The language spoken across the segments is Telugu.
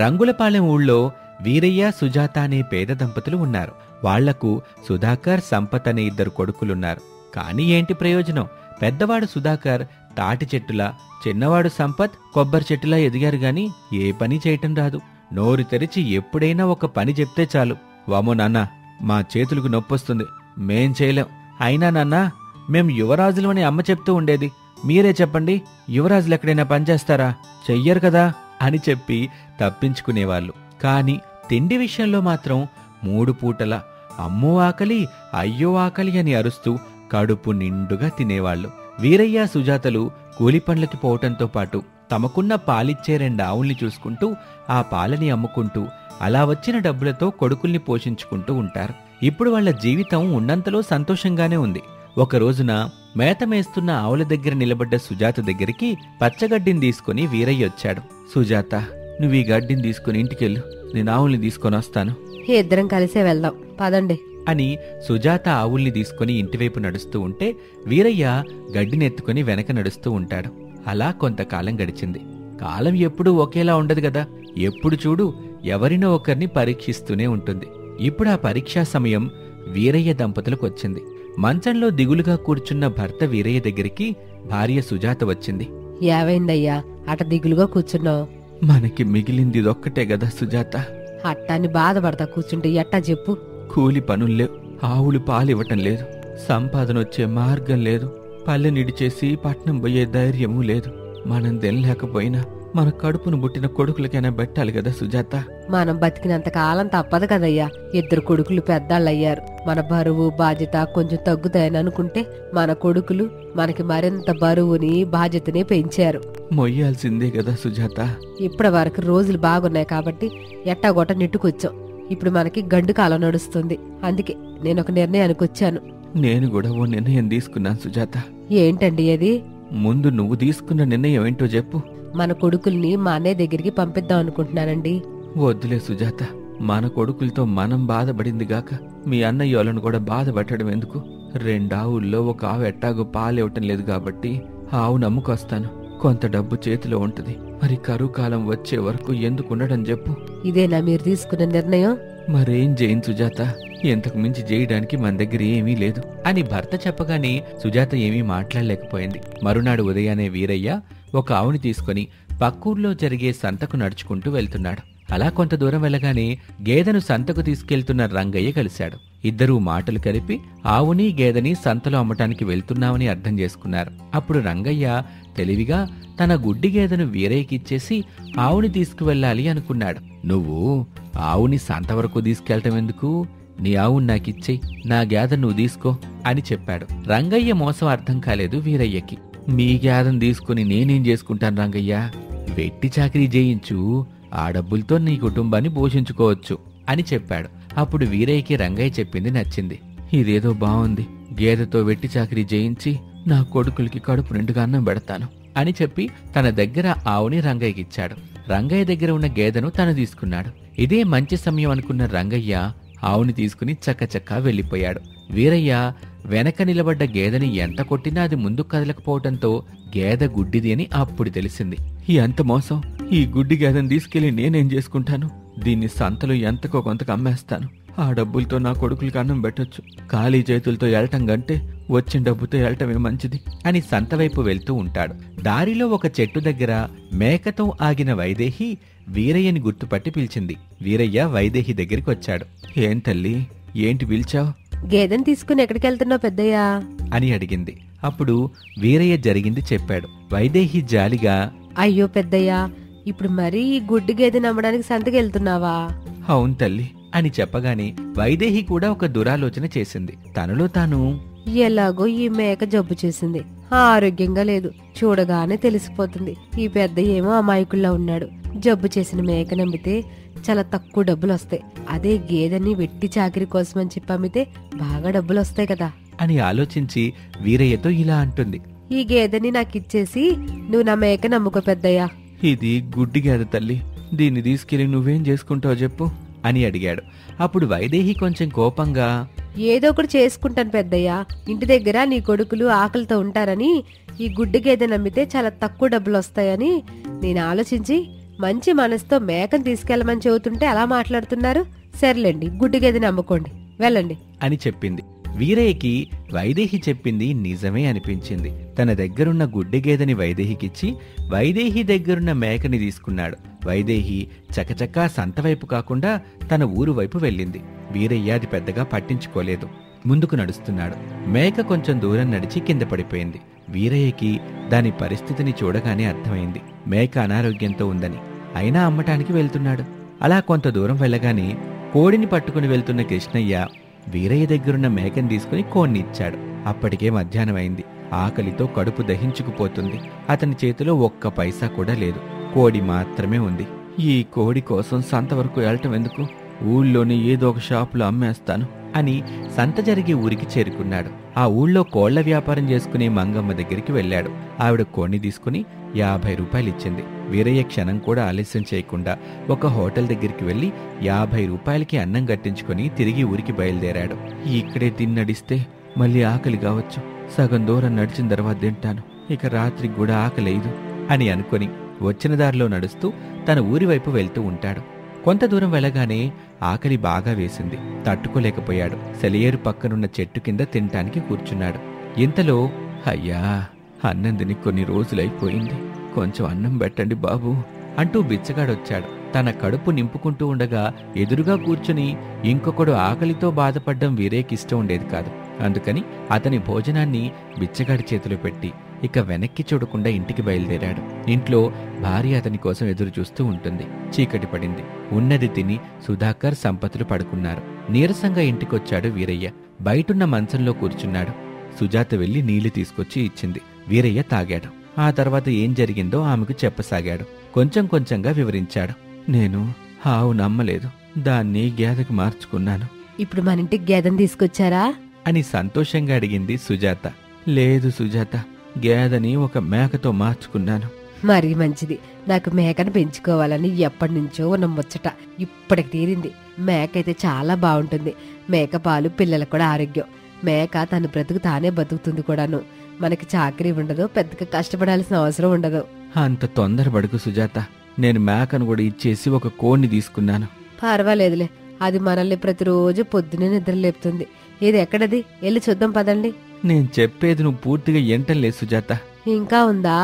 రంగులపాలెం ఊళ్ళో వీరయ్య సుజాత అనే పేద దంపతులు ఉన్నారు. వాళ్లకు సుధాకర్, సంపత్ అనే 2 కొడుకులున్నారు. కాని ఏంటి ప్రయోజనం? పెద్దవాడు సుధాకర్ తాటి చెట్టులా, చిన్నవాడు సంపత్ కొబ్బరి చెట్టులా ఎదిగారు గాని ఏ పని చేయటం రాదు. నోరు తెరిచి ఎప్పుడైనా ఒక పని చెప్తే చాలు, వామో నాన్న మా చేతులకు నొప్పొస్తుంది, మేం చేయలేం. అయినా నాన్నా మేం యువరాజులు అని అమ్మ చెప్తూ ఉండేది, మీరే చెప్పండి, యువరాజులు ఎక్కడైనా పనిచేస్తారా? చెయ్యరు కదా అని చెప్పి తప్పించుకునేవాళ్ళు. కాని తిండి విషయంలో మాత్రం 3 పూటలా అమ్మో ఆకలి, అయ్యో ఆకలి అని అరుస్తూ కడుపు నిండుగా తినేవాళ్లు. వీరయ్య, సుజాతలు కూలి పనులకి పోవటంతో పాటు తమకున్న పాలిచ్చే 2 ఆవుల్ని చూసుకుంటూ, ఆ పాలని అమ్ముకుంటూ, అలా వచ్చిన డబ్బులతో కొడుకుల్ని పోషించుకుంటూ ఉంటారు. ఇప్పుడు వాళ్ల జీవితం ఉన్నంతలో సంతోషంగానే ఉంది. ఒక రోజున మేత మేస్తున్న ఆవుల దగ్గర నిలబడ్డ సుజాత దగ్గరికి పచ్చగడ్డిని తీసుకుని వీరయ్య వచ్చాడు. సుజాత, నువ్వు ఈ గడ్డిని తీసుకుని ఇంటికెళ్ళు, నేను ఆవుల్ని తీసుకొని వస్తాను. ఇద్దరం కలిసే వెళ్దాం, పదండి అని సుజాత ఆవుల్ని తీసుకుని ఇంటివైపు నడుస్తూ ఉంటే వీరయ్య గడ్డినెత్తుకుని వెనక నడుస్తూ ఉంటాడు. అలా కొంతకాలం గడిచింది. కాలం ఎప్పుడూ ఒకేలా ఉండదు గదా, ఎప్పుడు చూడు ఎవరినో ఒకరిని పరీక్షిస్తూనే ఉంటుంది. ఇప్పుడు ఆ పరీక్షా సమయం వీరయ్య దంపతులకు వచ్చింది. మంచంలో దిగులుగా కూర్చున్న భర్త వీరయ్య దగ్గరికి భార్య సుజాత వచ్చింది. ఏవైందయ్యా అట దిగులుగా కూర్చున్నావు? మనకి మిగిలింది ఇదొక్కటే గదా సుజాత. అట్టాన్ని బాధపడతా కూర్చుంటే ఎట్టా చెప్పు? కూలి పనుల్లేవు, ఆవులు పాలివ్వటం లేదు, సంపాదన వచ్చే మార్గం లేదు, పల్లె నిడిచేసి పట్నం పోయే ధైర్యమూ లేదు. మనం తినలేకపోయినా మన కడుపును పుట్టిన కొడుకులకైనా పెట్టాలి కదా సుజాత. మనం బతికినంత కాలం తప్పదు కదయ్యా. 2 కొడుకులు పెద్దాళ్ళయ్యారు, మన బరువు బాధ్యత కొంచెం తగ్గుతాయని అనుకుంటే మన కొడుకులు మనకి మరింత బరువుని బాధ్యతని పెంచారు. మొయ్యాల్సిందే కదా సుజాత. ఇప్పటి వరకు రోజులు బాగున్నాయి కాబట్టి ఎట్టాగొట్ట నెట్టుకొచ్చాం. ఇప్పుడు మనకి గండు కాలం నడుస్తుంది. అందుకే నేను ఒక నిర్ణయానికి వచ్చాను. నేను కూడా ఓ నిర్ణయం తీసుకున్నాను సుజాత. ఏంటండి అది? ముందు నువ్వు తీసుకున్న నిర్ణయం ఏంటో చెప్పు. మన కొడుకుల్ని మా అన్నయ్య దగ్గరికి పంపిద్దాం అనుకుంటున్నానండి. వద్దులే సుజాత, మన కొడుకులతో మనం బాధపడిందిగాక మీ అన్నయ్యోళ్ళను కూడా బాధపెట్టడం ఎందుకు? 2 ఆవుల్లో ఒక ఆవు ఎట్టాగో పాలివ్వటం లేదు కాబట్టి ఆవు నమ్ముకొస్తాను. కొంత డబ్బు చేతిలో ఉంటది. మరి కరువు కాలం వచ్చే వరకు ఎందుకుండడం చెప్పు. ఇదేనా మీరు తీసుకున్న నిర్ణయం? మరేం చేయను సుజాత, ఎంతకు మించి చేయడానికి మన దగ్గర ఏమీ లేదు అని భర్త చెప్పగానే సుజాత ఏమీ మాట్లాడలేకపోయింది. మరునాడు ఉదయాన్నే వీరయ్య ఒక ఆవుని తీసుకుని పక్కూర్లో జరిగే సంతకు నడుచుకుంటూ వెళ్తున్నాడు. అలా కొంత దూరం వెళ్ళగానే గేదెను సంతకు తీసుకెళ్తున్న రంగయ్య కలిశాడు. ఇద్దరూ మాటలు కలిపి ఆవుని గేదెని సంతలో అమ్మటానికి వెళ్తున్నామని అర్థం చేసుకున్నారు. అప్పుడు రంగయ్య తెలివిగా తన గుడ్డి గేదెను వీరయ్యకిచ్చేసి ఆవుని తీసుకువెళ్ళాలి అనుకున్నాడు. నువ్వు ఆవుని సంత వరకు తీసుకెళ్లటం ఎందుకు? నీ ఆవుని నాకిచ్చేయి, నా గేదె నువ్వు తీసుకో అని చెప్పాడు. రంగయ్య మోసం అర్థం కాలేదు వీరయ్యకి. మీ గేదెను తీసుకుని నేనేం చేసుకుంటాను రంగయ్య? వెట్టి చాకిరీ చేయించు, ఆ డబ్బులతో నీ కుటుంబాన్ని పోషించుకోవచ్చు అని చెప్పాడు. అప్పుడు వీరయ్యకి రంగయ్య చెప్పింది నచ్చింది. ఇదేదో బాగుంది, గేదెతో వెట్టి చాకిరీ చేయించి నా కొడుకులకి కడుపు నిండుగా అన్నం పెడతాను అని చెప్పి తన దగ్గర ఆవుని రంగయ్యకిచ్చాడు. రంగయ్య దగ్గర ఉన్న గేదెను తను తీసుకున్నాడు. ఇదే మంచి సమయం అనుకున్న రంగయ్య ఆవుని తీసుకుని చక్కచక్కా వెళ్లిపోయాడు. వీరయ్య వెనక నిలబడ్డ గేదెని ఎంత కొట్టినా అది ముందుకు కదలకపోవటంతో గేదె గుడ్డిది అని అప్పుడు తెలిసింది. ఎంత మోసం! ఈ గుడ్డి గేదెని తీసుకెళ్లి నేనేం చేసుకుంటాను? దీన్ని సంతలో ఎంతకో కొంతకు అమ్మేస్తాను. ఆ డబ్బులతో నా కొడుకులకి అన్నం పెట్టొచ్చు. ఖాళీ చేతులతో వెళ్ళటం కంటే వచ్చిన డబ్బుతో వెళ్ళటమే మంచిది అని సంతవైపు వెళ్తూ ఉంటాడు. దారిలో ఒక చెట్టు దగ్గర మేకతో ఆగిన వైదేహి వీరయ్యని గుర్తుపట్టి పిలిచింది. వీరయ్య వైదేహి దగ్గరికి వచ్చాడు. ఏం తల్లి, ఏంటి పిలిచావు? గేదెని తీసుకుని ఎక్కడికి వెళ్తున్నావు పెద్దయ్యా అని అడిగింది. అప్పుడు వీరయ్య జరిగింది చెప్పాడు. వైదేహి జాలిగా, అయ్యో పెద్దయ్యా, ఇప్పుడు మరీ ఈ గుడ్డి గేదెని అమ్మడానికి సంతకి వెళ్తున్నావా? అవును తల్లి అని చెప్పగానే వైదేహి కూడా ఒక దురాలోచన చేసింది. తనలో తాను, ఎలాగో ఈ మేక జబ్బు చేసింది, ఆరోగ్యంగా లేదు, చూడగానే తెలిసిపోతుంది. ఈ పెద్ద ఏమో అమాయకుల్లా ఉన్నాడు. జబ్బు చేసిన మేక నమ్మితే చాలా తక్కువ డబ్బులు వస్తాయి. అదే గేదెని వెట్టి చాకిరి కోసమని చెప్పి అమ్మితే బాగా డబ్బులు వస్తాయి కదా అని ఆలోచించి వీరయ్యతో ఇలా అంటుంది. ఈ గేదెని నాకిచ్చేసి నువ్వు నా మేక నమ్ముకో పెద్దయ్యా. ఇది గుడ్డి గేదె తల్లి, దీన్ని తీసుకెళ్లి నువ్వేం చేసుకుంటావు చెప్పు అని అడిగాడు. అప్పుడు వైదేహి కొంచెం కోపంగా, ఏదో ఒకటి చేసుకుంటాను పెద్దయ్యా. ఇంటి దగ్గర నీ కొడుకులు ఆకలితో ఉంటారని ఈ గుడ్డి గేదె నమ్మితే చాలా తక్కువ డబ్బులు వస్తాయని నేను ఆలోచించి మంచి మనసుతో మేకను తీసుకెళ్లమని చెబుతుంటే అలా మాట్లాడుతున్నారు. సర్లేండి, గుడ్డి గదిని అమ్ముకోండి, వెళ్ళండి అని చెప్పింది. వీరయ్యకి వైదేహి చెప్పింది నిజమే అనిపించింది. తన దగ్గరున్న గుడ్డి గేదెని వైదేహికిచ్చి వైదేహి దగ్గరున్న మేకని తీసుకున్నాడు. వైదేహి చకచకా సంతవైపు కాకుండా తన ఊరు వైపు వెళ్ళింది. వీరయ్య అది పెద్దగా పట్టించుకోలేదు. ముందుకు నడుస్తున్నాడు. మేక కొంచెం దూరం నడిచి కింద పడిపోయింది. వీరయ్యకి దాని పరిస్థితిని చూడగానే అర్థమైంది, మేక అనారోగ్యంతో ఉందని. అయినా అమ్మటానికి వెళ్తున్నాడు. అలా కొంత దూరం వెళ్ళగానే కోడిని పట్టుకుని వెళ్తున్న కృష్ణయ్య వీరయ్య దగ్గరున్న మేకని తీసుకుని కోడిని ఇచ్చాడు. అప్పటికే మధ్యాహ్నం అయింది. ఆకలితో కడుపు దహించుకుపోతుంది. అతని చేతిలో ఒక్క పైసా కూడా లేదు. కోడి మాత్రమే ఉంది. ఈ కోడి కోసం సంత వరకు వెళ్ళటం ఎందుకు, ఊళ్ళోని ఏదో ఒక షాపులో అమ్మేస్తాను అని సంత జరిగే ఊరికి చేరుకున్నాడు. ఆ ఊళ్ళో కోళ్ల వ్యాపారం చేసుకునే మంగమ్మ దగ్గరికి వెళ్ళాడు. ఆవిడ కోడిని తీసుకుని 50 రూపాయలు ఇచ్చింది. వీరయ్య క్షణం కూడా ఆలస్యం చేయకుండా ఒక హోటల్ దగ్గరికి వెళ్లి 50 రూపాయలకి అన్నం కట్టించుకుని తిరిగి ఊరికి బయలుదేరాడు. ఇక్కడే తిన్నడిస్తే మళ్ళీ ఆకలి కావచ్చు, సగం దూరం నడిచిన తర్వాత తింటాను, ఇక రాత్రికి కూడా ఆకలేదు అని అనుకుని వచ్చిన దారిలో నడుస్తూ తన ఊరి వైపు వెళ్తూ ఉంటాడు. కొంత దూరం వెళ్ళగానే ఆకలి బాగా వేసింది. తట్టుకోలేకపోయాడు. సెలయేరు పక్కనున్న చెట్టు కింద తినటానికి కూర్చున్నాడు. ఇంతలో, అయ్యా, అన్నం తిని కొన్ని రోజులైపోయింది, కొంచెం అన్నం పెట్టండి బాబు అంటూ బిచ్చగాడొచ్చాడు. తన కడుపు నింపుకుంటూ ఉండగా ఎదురుగా కూర్చుని ఇంకొకడు ఆకలితో బాధపడ్డం వీరేకిష్టం ఉండేది కాదు. అందుకని అతని భోజనాన్ని బిచ్చగాడి చేతిలో పెట్టి ఇక వెనక్కి చూడకుండా ఇంటికి బయలుదేరాడు. ఇంట్లో భార్య అతని కోసం ఎదురు చూస్తూ ఉంటుంది. చీకటి పడింది. ఉన్నది తిని సుధాకర్, సంపతులు పడుకున్నారు. నీరసంగా ఇంటికొచ్చాడు వీరయ్య. బయటున్న మంచంలో కూర్చున్నాడు. సుజాత వెళ్లి నీళ్లు తీసుకొచ్చి ఇచ్చింది. వీరయ్య తాగాడు. ఆ తర్వాత ఏం జరిగిందో ఆమెకు చెప్పసాగాడు. కొంచెం కొంచెంగా వివరించాడు. నేను ఆవు నమ్మలేదు, దాన్ని గేదెకి మార్చుకున్నాను. ఇప్పుడు మన ఇంటికి గేదెని తీసుకొచ్చారా అని సంతోషంగా అడిగింది సుజాత. లేదు సుజాత, గేదెని ఒక మేకతో మార్చుకున్నాను. మరీ మంచిది. నాకు మేకను పెంచుకోవాలని ఎప్పటినుంచో ఉన్న ముచ్చట ఇప్పటికి తీరింది. మేక అయితే చాలా బాగుంటుంది. మేక పాలు పిల్లలకు కూడా ఆరోగ్యం. మేక తన బ్రతుకు తానే బతుకుతుంది కూడాను. మనకి చాకరీ ఉండదు, పెద్దగా కష్టపడాల్సిన అవసరం ఉండదు. అంత తొందరపడకు సుజాత, నేను మేకను కూడా ఇచ్చేసి ఒక కోడిని తీసుకున్నాను. పర్వాలేదులే, అది మనల్ని ప్రతిరోజు పొద్దునే నిద్ర లేపుతుంది. ఇది ఎక్కడది, వెళ్ళి చూద్దాం పదండి. నేను చెప్పేది నువ్వు పూర్తిగా ఎంటలే సుజాత. ఇంకా ఉందా?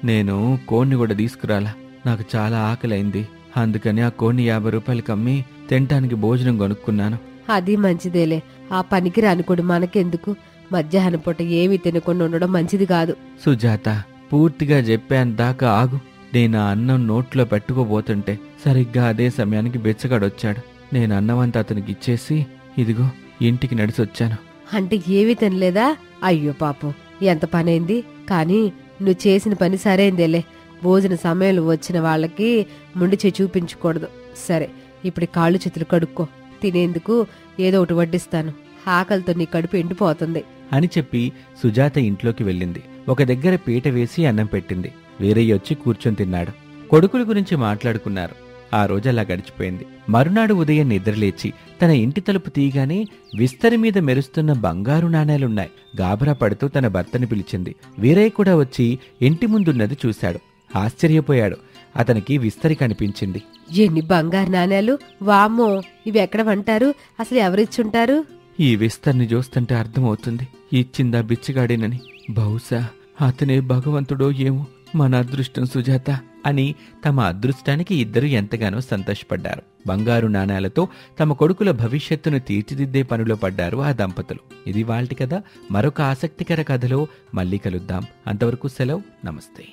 నేను కోడిని కూడా తీసుకురాలా. నాకు చాలా ఆకలైంది. అందుకని ఆ కోడిని 50 రూపాయలకి అమ్మి తినటానికి భోజనం కొనుక్కున్నాను. అది మంచిదేలే. ఆ పనికి రానుకోడు మనకెందుకు? మధ్యాహ్నం పూట ఏమీ తినకుండా ఉండడం మంచిది కాదు. సుజాత, పూర్తిగా చెప్పాను దాకా ఆగు. నేను ఆ అన్నం నోట్లో పెట్టుకోబోతుంటే సరిగ్గా అదే సమయానికి బెచ్చగాడొచ్చాడు. నేను అన్నమంతా అతనికి ఇచ్చేసి ఇదిగో ఇంటికి నడిచొచ్చాను. అంటే ఏమీ తినలేదా? అయ్యో పాపం, ఎంత పనైంది. కానీ నువ్వు చేసిన పని సరైందేలే. భోజన సమయంలో వచ్చిన వాళ్ళకి ముండి చూపించకూడదు. సరే, ఇప్పుడు కాళ్ళు చేతులు కడుక్కో. తినేందుకు ఏదో ఒకటి వడ్డిస్తాను. ఆకలితో నీ కడుపు ఎండిపోతుంది అని చెప్పి సుజాత ఇంట్లోకి వెళ్ళింది. ఒక దగ్గర పీట వేసి అన్నం పెట్టింది. వీరయ్య వచ్చి కూర్చొని తిన్నాడు. కొడుకుల గురించి మాట్లాడుకున్నారు. ఆ రోజు అలా గడిచిపోయింది. మరునాడు ఉదయం నిద్రలేచి తన ఇంటి తలుపు తీయగానే విస్తరి మీద మెరుస్తున్న బంగారు నాణేలున్నాయి. గాబరా పడుతూ తన భర్తని పిలిచింది. వీరయ్య కూడా వచ్చి ఇంటి ముందున్నది చూశాడు. ఆశ్చర్యపోయాడు. అతనికి విస్తరి కనిపించింది. ఎన్ని బంగారు నాణేలు! వామ్మో, ఇవి ఎక్కడ వంటారు? అసలు ఎవరిచ్చుంటారు? ఈ విస్తర్ని చూస్తుంటే అర్థమవుతుంది ఇచ్చిందా బిచ్చగాడేనని. బహుశా అతనే భగవంతుడో ఏమో. మన అదృష్టం సుజాత అని తమ అదృష్టానికి ఇద్దరు ఎంతగానో సంతోషపడ్డారు. బంగారు నాణాలతో తమ కొడుకుల భవిష్యత్తును తీర్చిదిద్దే పనిలో పడ్డారు ఆ దంపతులు. ఇది వాల్టి కథ. మరొక ఆసక్తికర కథలో మళ్ళీ కలుద్దాం. అంతవరకు సెలవు. నమస్తే.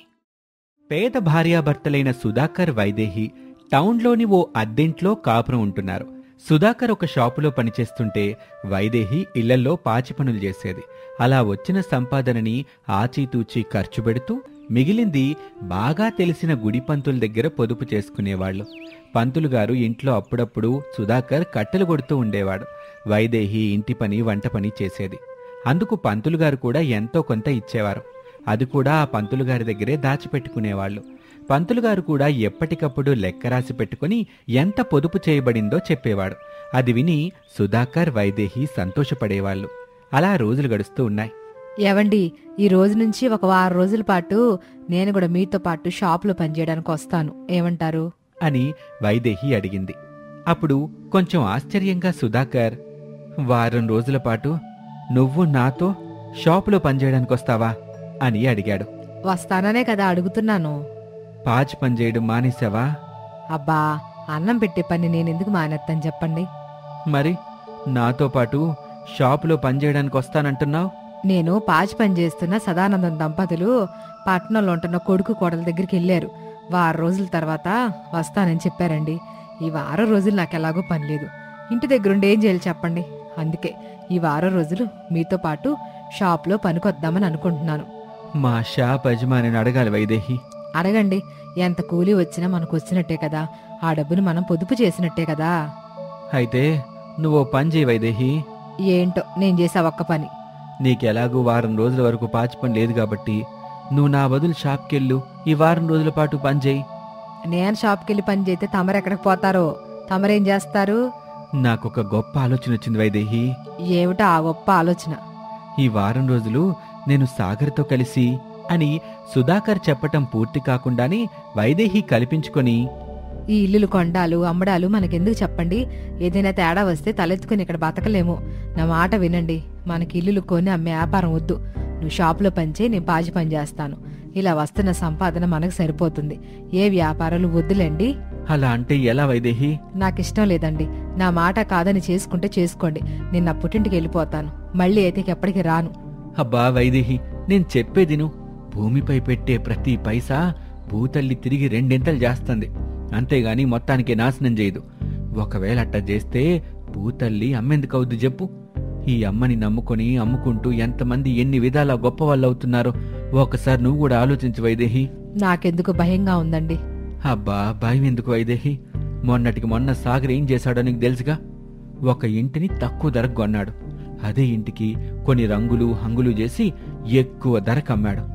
పేద భార్యాభర్తలైన సుధాకర్, వైదేహి టౌన్లోని ఓ అద్దెంట్లో కాపురం ఉంటున్నారు. సుధాకర్ ఒక షాపులో పనిచేస్తుంటే వైదేహి ఇళ్లల్లో పాచి పనులు చేసేది. అలా వచ్చిన సంపాదనని ఆచీతూచీ ఖర్చు పెడుతూ మిగిలింది బాగా తెలిసిన గుడి పంతుల దగ్గర పొదుపు చేసుకునేవాళ్లు. పంతులుగారు ఇంట్లో అప్పుడప్పుడు సుధాకర్ కట్టెలు కొడుతూ ఉండేవాడు. వైదేహి ఇంటి పని, వంట పని చేసేది. అందుకు పంతులుగారు కూడా ఎంతో కొంత ఇచ్చేవారు. అది కూడా ఆ పంతులుగారి దగ్గరే దాచిపెట్టుకునేవాళ్లు. పంతులుగారు కూడా ఎప్పటికప్పుడు లెక్క రాసి పెట్టుకుని ఎంత పొదుపు చేయబడిందో చెప్పేవాడు. అది విని సుధాకర్, వైదేహి సంతోషపడేవాళ్లు. అలా రోజులు గడుస్తూ ఉన్నాయి. ఏవండి, ఈ రోజు నుంచి ఒక వారం రోజుల పాటు నేను కూడా మీతో పాటు షాపులో పనిచేయడానికి వస్తాను, ఏమంటారు? అని వైదేహి అడిగింది. అప్పుడు కొంచెం ఆశ్చర్యంగా సుధాకర్, వారం రోజుల పాటు నువ్వు నాతో షాపులో పనిచేయడానికొస్తావా అని అడిగాడు. వస్తాననే కదా అడుగుతున్నాను. పాచి పనిచేయడం మానేశావా? అబ్బా, అన్నం పెట్టే పని నేనెందుకు మానేస్తాను చెప్పండి. మరి నాతో పాటు షాపులో పనిచేయడానికి వస్తానంటున్నావు? నేను పాచి పని చేస్తున్న సదానందం దంపతులు పట్టణంలో ఉంటున్న కొడుకు కోడల దగ్గరికి వెళ్ళారు. వారం రోజుల తర్వాత వస్తానని చెప్పారండి. ఈ వారం రోజులు నాకెలాగో పని లేదు. ఇంటి దగ్గరుండి ఏం చేయాలి చెప్పండి. అందుకే ఈ వారం రోజులు మీతో పాటు షాప్లో పనికొద్దామని అనుకుంటున్నాను. మా షాప్ యజమానిని అడగాలి వైదేహి. అడగండి. ఎంత కూలీ వచ్చినా మనకు వచ్చినట్టే కదా, ఆ డబ్బును మనం పొదుపు చేసినట్టే కదా. అయితే నువ్వు పని చేయి వైదేహి. ఏంటో నేను చేసా ఒక్క పని. నీకెలాగూ వారం రోజుల వరకు పాచి పని లేదు కాబట్టి నువ్వు నా బదులు షాప్కెళ్ళు. ఈ వారం రోజుల పాటు పని చేయి. నేను షాప్కెళ్ళి పని చేస్తే తమరెక్కడికి పోతారో? తమరేం చేస్తారు? నాకొక గొప్ప ఆలోచన వచ్చింది వైదేహి. ఏమిటా ఆ గొప్ప ఆలోచన? ఈ వారం రోజులు నేను సాగర్తో కలిసి అని సుధాకర్ చెప్పటం పూర్తి కాకుండానే వైదేహి కల్పించుకొని, ఈ ఇల్లులు కొండాలు అమ్మడాలు మనకెందుకు చెప్పండి. ఏదైనా తేడా వస్తే తలెత్తుకుని ఇక్కడ బతకలేము. నా మాట వినండి. మనకి ఇల్లులు కొని అమ్మే వ్యాపారం వద్దు. నువ్వు షాపులో పనిచే, నేను పాచి పని చేస్తాను. ఇలా వస్తున్న సంపాదన మనకు సరిపోతుంది. ఏ వ్యాపారాలు వద్దులేండి. అలా అంటే ఎలా వైదేహి? నాకిష్టం లేదండి. నా మాట కాదని చేసుకుంటే చేసుకోండి. నేను నా పుట్టింటికి వెళ్ళిపోతాను. మళ్ళీ అయితే ఎప్పటికి రాను. అబ్బా వైదేహి, నేను చెప్పేదిను. భూమిపై పెట్టే ప్రతి పైసా భూతల్లి తిరిగి రెండింతలు చేస్తుంది. అంతేగాని మొత్తానికి నాశనం చేయదు. ఒకవేళ అట్ట చేస్తే భూతల్లి అమ్మెందుకవుద్దు చెప్పు? ఈ అమ్మని నమ్ముకొని అమ్ముకుంటూ ఎంతమంది ఎన్ని విధాలా గొప్ప వాళ్ళు అవుతున్నారో ఒకసారి నువ్వు కూడా ఆలోచించు వైదేహి. నాకెందుకు భయంగా ఉందండి. అబ్బా, భయం ఎందుకు వైదేహి? మొన్నటికి మొన్న సాగర్ ఏం చేశాడో నీకు తెలుసుగా. ఒక ఇంటిని తక్కువ ధరకు కొన్నాడు. అదే ఇంటికి కొన్ని రంగులు హంగులు చేసి ఎక్కువ ధరకు అమ్మాడు.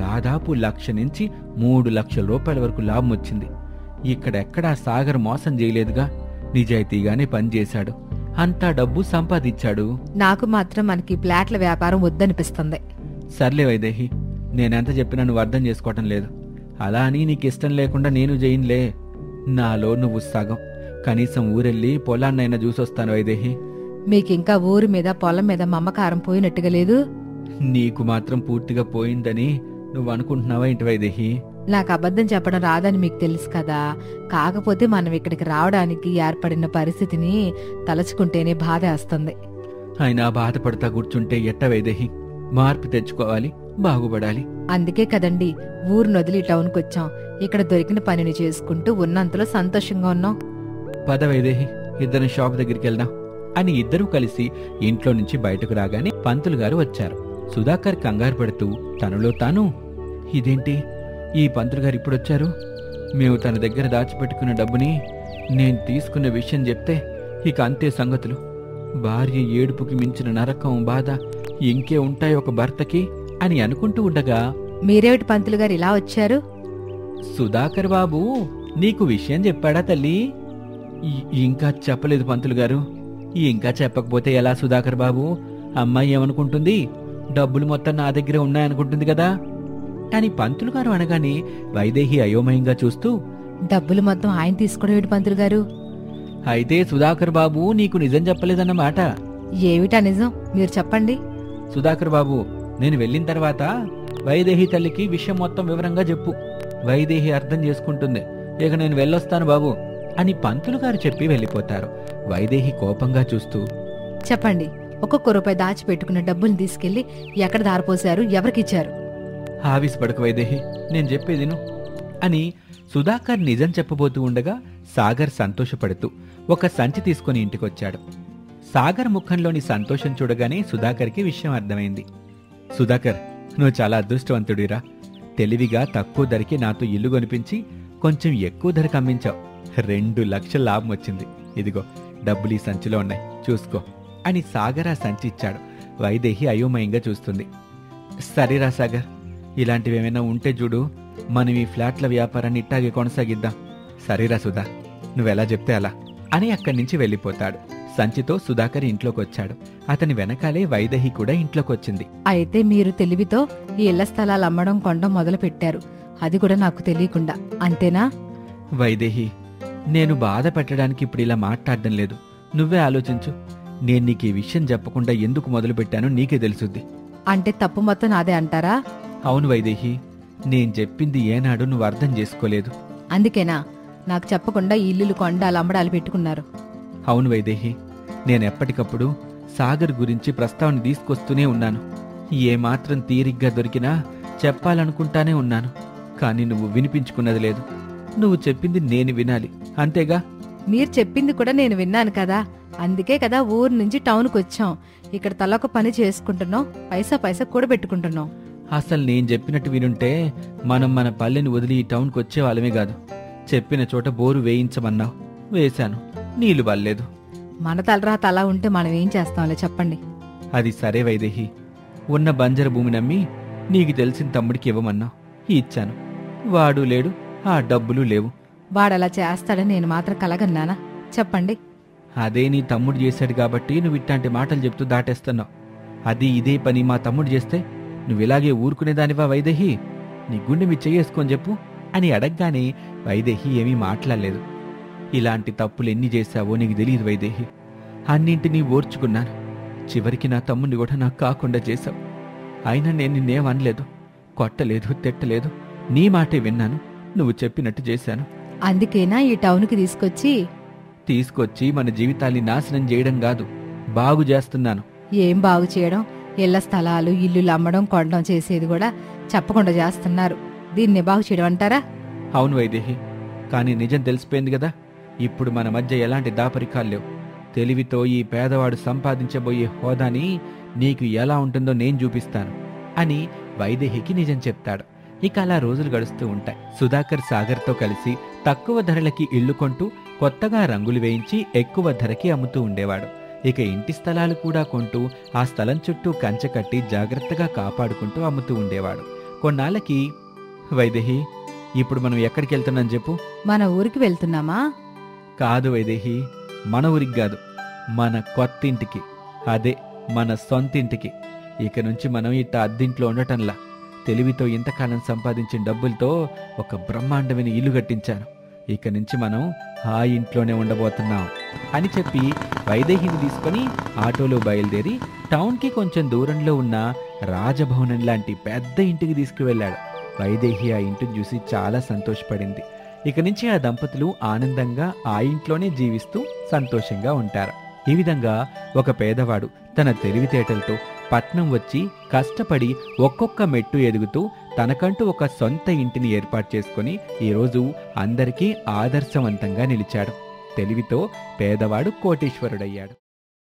దాదాపు 1,00,000 నుంచి 3 లక్షల రూపాయల వరకు లాభం వచ్చింది. ఇక్కడెక్కడా సాగర్ మోసం చేయలేదుగా. నిజాయితీగానే పనిచేశాడు. అంతా డబ్బు సంపాదించాడు. నాకు మాత్రం మనకి ఫ్లాట్ల వ్యాపారం వద్దనిపిస్తుంది. సర్లే వైదేహి, నేనెంత చెప్పినా నువ్వు అర్థం చేసుకోవటం లేదు. అలా అని నీకిష్టం లేకుండా నేను చేయనులే. నాలో నువ్వు సగం. కనీసం ఊరెళ్ళి పొలాన్నైనా చూసొస్తాను వైదేహి. మీకింకా ఊరి మీద పొలం మీద మమ్మకారం పోయినట్టుగా లేదు. నీకు మాత్రం పూర్తిగా పోయిందని నువ్వు అనుకుంటున్నావా ఏంటి వైదేహి? నాకు అబద్ధం చెప్పడం రాదని మీకు తెలుసు కదా. కాకపోతే మనం ఇక్కడికి రావడానికి ఏర్పడిన పరిస్థితిని తలుచుకుంటేనే బాధ వస్తుంది. అయినా బాధపడతా కూర్చుంటే ఎట్ట వైదేహి? మార్పు తెచ్చుకోవాలి, బాగుపడాలి. అందుకే కదండి ఊరు వదిలి టౌన్కి వచ్చాం. ఇక్కడ దొరికిన పనిని చేసుకుంటూ ఉన్నంతలో సంతోషంగా ఉన్నాం. పద వైదేహి, ఇద్దరం షాప్ దగ్గరికి వెళ్దాం అని ఇద్దరూ కలిసి ఇంట్లో నుంచి బయటకు రాగానే పంతులు గారు వచ్చారు. సుధాకర్ కంగారు పడుతూ తనలో తాను, ఇదేంటి ఈ పంతులు గారు ఇప్పుడొచ్చారు? మేము తన దగ్గర దాచిపెట్టుకున్న డబ్బుని నేను తీసుకున్న విషయం చెప్తే ఇక అంతే సంగతులు. భార్య ఏడుపుకి మించిన నరకం బాధ ఇంకే ఉంటాయి ఒక భర్తకి అని అనుకుంటూ ఉండగా, మీరేమిటి పంతులు గారు ఇలా వచ్చారు? సుధాకర్ బాబు నీకు విషయం చెప్పాడా తల్లి? ఇంకా చెప్పలేదు పంతులు గారు. ఇంకా చెప్పకపోతే ఎలా సుధాకర్ బాబు? అమ్మాయి ఏమనుకుంటుంది? డబ్బులు మొత్తం నా దగ్గరే ఉన్నాయనుకుంటుంది కదా అని పంతులు గారు అనగానే వైదేహి అయోమయంగా చూస్తూ, డబ్బులు మొత్తం ఆయన తీసుకోవడం ఏమిటి పంతులు గారు? అయితే సుధాకర్ బాబు నీకు నిజం చెప్పలేదన్నమాట. ఏమిటా నిజం? మీరు చెప్పండి. సుధాకర్ బాబు, నేను వెళ్ళిన తర్వాత వైదేహి తల్లికి విషయం మొత్తం వివరంగా చెప్పు. వైదేహి అర్థం చేసుకుంటుంది. ఇక నేను వెళ్ళొస్తాను బాబు అని పంతులు గారు చెప్పి వెళ్ళిపోతారు. వైదేహి కోపంగా చూస్తూ, చెప్పండి. ఒక్కొక్క రూపాయి దాచిపెట్టుకున్న డబ్బుల్ని తీసుకెళ్లి ఎక్కడ దారిపోశారు? ఎవరికిచ్చారు? ఆవేశపడకు వైదేహి, నేను చెప్పేదిను అని సుధాకర్ నిజం చెప్పబోతూ ఉండగా సాగర్ సంతోషపడుతూ ఒక సంచి తీసుకుని ఇంటికొచ్చాడు. సాగర్ ముఖంలోని సంతోషం చూడగానే సుధాకర్కి విషయం అర్థమైంది. సుధాకర్, నువ్వు చాలా అదృష్టవంతుడిరా. తెలివిగా తక్కువ ధరకి నాతో ఇల్లు కొనిపించి కొంచెం ఎక్కువ ధరకు అమ్మించావు. 2 లక్షల లాభం వచ్చింది. ఇదిగో డబ్బులు ఈ సంచిలో ఉన్నాయి, చూసుకో అని సాగర్ ఆ సంచి ఇచ్చాడు. వైదేహి అయోమయంగా చూస్తుంది. సరేరా సాగర్, ఇలాంటివేమైనా ఉంటే చూడు, మనం ఈ ఫ్లాట్ల వ్యాపారాన్ని ఇట్టాగే కొనసాగిద్దాం. సరేరా సుధా, నువ్వెలా చెప్తే అలా అని అక్కడి నుంచి వెళ్ళిపోతాడు. సంచితో సుధాకర్ ఇంట్లోకొచ్చాడు. అతని వెనకాలే వైదేహి కూడా ఇంట్లోకొచ్చింది. అయితే మీరు తెలివితో ఈ ఇళ్ల స్థలాలు అమ్మడం కొనడం మొదలు పెట్టారు, అది కూడా నాకు తెలియకుండా, అంతేనా? వైదేహి, నేను బాధ పెట్టడానికి ఇప్పుడు ఇలా మాట్లాడడం లేదు. నువ్వే ఆలోచించు. నేను నీకు ఈ విషయం చెప్పకుండా ఎందుకు మొదలుపెట్టానో నీకే తెలుసుద్ది. అంటే తప్పు మొత్తం నాదే అంటారా? అవును వైదేహి, నేను చెప్పింది ఏనాడు నువ్వు అర్థం చేసుకోలేదు. అందుకేనా నాకు చెప్పకుండా ఈ ఇల్లులు కొండాలు అమ్మడాలు పెట్టుకున్నారు? అవును వైదేహి, నేనెప్పటికప్పుడు సాగర్ గురించి ప్రస్తావన తీసుకొస్తూనే ఉన్నాను. ఏమాత్రం తీరిగ్గా దొరికినా చెప్పాలనుకుంటానే ఉన్నాను. కానీ నువ్వు వినిపించుకున్నది లేదు. నువ్వు చెప్పింది నేను వినాలి, అంతేగా? మీరు చెప్పింది కూడా నేను విన్నాను కదా, అందుకే కదా ఊరు నుంచి టౌన్కి వచ్చాం. ఇక్కడ తలొక పని చేసుకుంటున్నాం, పైసా పైసా కూడా పెట్టుకుంటున్నాం. అసలు నేను చెప్పినట్టు వినుంటే మనం మన పల్లెని వదిలి ఈ టౌన్కి వచ్చేవాళ్ళమే కాదు. చెప్పిన చోట బోరు వేయించమన్నావు, వేశాను, నీళ్లు వల్లేదు. మన తలరాత అలా ఉంటే మనం ఏం చేస్తాంలే చెప్పండి. అది సరే వైదేహి, ఉన్న బంజర భూమి నమ్మి నీకు తెలిసిన తమ్ముడికి ఇవ్వమన్నావు, ఇచ్చాను. వాడు లేడు, ఆ డబ్బులు లేవు. వాడలా చేస్తాడని నేను మాత్రం కలగన్నానా? చెప్పండి. అదే నీ తమ్ముడు చేశాడు కాబట్టి నువ్వు ఇట్లాంటి మాటలు చెప్తూ దాటేస్తున్నావు. అది ఇదే పని మా తమ్ముడు చేస్తే నువ్విలాగే ఊరుకునేదానివా వైదేహి? నీ గుండె మీ చెయ్యేసుకొని చెప్పు అని అడగగానే వైదేహి ఏమీ మాట్లాడలేదు. ఇలాంటి తప్పులు ఎన్ని చేశావో నీకు తెలియదు వైదేహి. అన్నింటినీ ఓర్చుకున్నాను. చివరికి నా తమ్ముడిని కూడా నాకు కాకుండా చేశావు. అయినా నేను నిన్నేమనలేదు, కొట్టలేదు, తిట్టలేదు. నీ మాటే విన్నాను, నువ్వు చెప్పినట్టు చేశాను. అందుకేనా ఈ టౌన్కి తీసుకొచ్చి మన జీవితాల్ని నాశనం చేయడం కాదు, బాగు చేస్తున్నాను. ఏం బాగు చేయడం? ఇళ్ల స్థలాలు ఇల్లులు అమ్మడం కొనడం చేసేది కూడా చెప్పకుండా చేస్తున్నారు. దీన్ని బాగు చేయడం అంటారా? అవును వైదేహి, కానీ నిజం తెలిసిపోయింది కదా. ఇప్పుడు మన మధ్య ఎలాంటి దాపరికాలు లేవు. తెలివితో ఈ పేదవాడు సంపాదించబోయే హోదాని నీకు ఎలా ఉంటుందో నేను చూపిస్తాను అని వైదేహికి నిజం చెప్తాడు. ఇక అలా రోజులు గడుస్తూ ఉంటాయి. సుధాకర్ సాగర్తో కలిసి తక్కువ ధరలకి ఇళ్లు కొంటూ కొత్తగా రంగులు వేయించి ఎక్కువ ధరకి అమ్ముతూ ఉండేవాడు. ఇక ఇంటి స్థలాలు కూడా కొంటూ ఆ స్థలం చుట్టూ కంచె కట్టి జాగ్రత్తగా కాపాడుకుంటూ అమ్ముతూ ఉండేవాడు. కొన్నాళ్ళకి, వైదేహి, ఇప్పుడు మనం ఎక్కడికి వెళ్తున్నాం చెప్పు? మన ఊరికి వెళ్తున్నామా? కాదు వైదేహి, మన ఊరికి కాదు, మన కొత్తింటికి. అదే మన సొంతింటికి. ఇక నుంచి మనం ఇట్ట అద్దింట్లో ఉండటంలా. తెలివితో ఇంతకాలం సంపాదించిన డబ్బులతో ఒక బ్రహ్మాండమైన ఇల్లు కట్టించాను. ఇక నుంచి మనం ఆ ఇంట్లోనే ఉండబోతున్నాం అని చెప్పి వైదేహిని తీసుకుని ఆటోలో బయలుదేరి టౌన్కి కొంచెం దూరంలో ఉన్న రాజభవనం లాంటి పెద్ద ఇంటికి తీసుకువెళ్ళాడు. వైదేహి ఆ ఇంటిని చూసి చాలా సంతోషపడింది. ఇక నుంచి ఆ దంపతులు ఆనందంగా ఆ ఇంట్లోనే జీవిస్తూ సంతోషంగా ఉంటారు. ఈ విధంగా ఒక పేదవాడు తన తెలివితేటలతో పట్నం వచ్చి కష్టపడి ఒక్కొక్క మెట్టు ఎదుగుతూ తనకంటూ ఒక సొంత ఇంటిని ఏర్పాటు చేసుకుని ఈరోజు అందరికీ ఆదర్శవంతంగా నిలిచాడు. తెలివితో పేదవాడు కోటీశ్వరుడయ్యాడు.